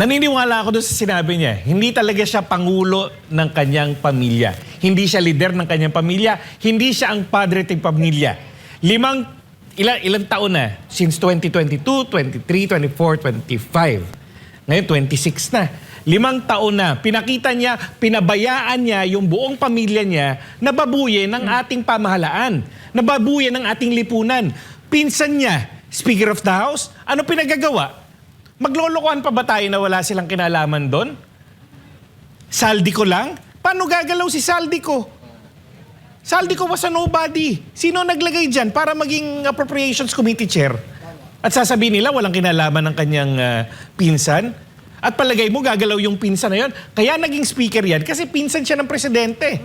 Naniniwala ako doon sa sinabi niya. Hindi talaga siya pangulo ng kanyang pamilya. Hindi siya leader ng kanyang pamilya. Hindi siya ang padre ng pamilya. Ilang taon na? Since 2022, 23, 24, 25. Ngayon, 26 na. 5 taon na. Pinakita niya, pinabayaan niya yung buong pamilya niya na babuyin ng ating pamahalaan. Na babuyin ng ating lipunan. Pinsan niya, Speaker of the House, ano pinagagawa? Maglolokohan pa ba tayo na wala silang kinalaman doon? Saldico lang? Paano gagalaw si Saldico? Saldico was a nobody. Sino naglagay dyan para maging Appropriations Committee Chair? At sasabihin nila walang kinalaman ng kanyang pinsan? At palagay mo gagalaw yung pinsan na yun? Kaya naging speaker yan kasi pinsan siya ng presidente.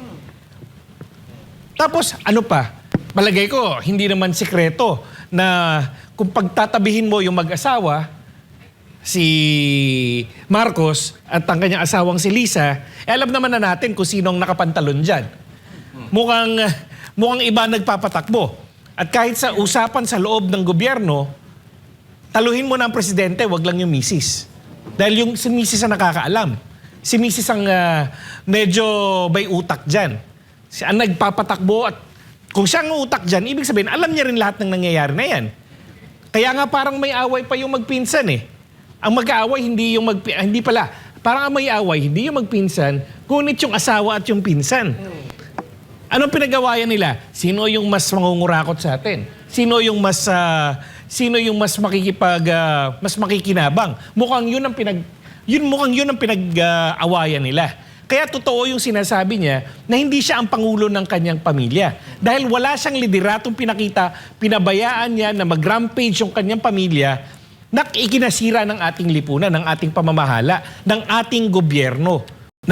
Tapos ano pa? Palagay ko, hindi naman sikreto na kung pagtatabihin mo yung mag-asawa, si Marcos at ang kanyang asawang si Lisa, alam naman na natin kung sinong nakapantalon dyan. Mukhang iba nagpapatakbo. At kahit sa usapan sa loob ng gobyerno, taluhin mo na ang presidente, wag lang yung misis. Dahil yung si misis ang nakakaalam. Si misis ang medyo may utak dyan. Ang nagpapatakbo at kung siya ang utak dyan, ibig sabihin, alam niya rin lahat ng nangyayari na yan. Kaya nga parang may away pa yung magpinsan eh. Ang mag-aaway, hindi pala. Parang ang may away, hindi yung magpinsan, ngunit yung asawa at yung pinsan. Anong pinagawayan nila? Sino yung mas mangungurakot sa atin? Sino yung mas mas makikinabang? Mukhang yun ang pinag-awayan nila. Kaya totoo yung sinasabi niya na hindi siya ang pangulo ng kanyang pamilya. Dahil wala siyang lideratong pinakita, pinabayaan niya na mag-rampage yung kanyang pamilya na ikinasira ng ating lipunan, ng ating pamamahala, ng ating gobyerno.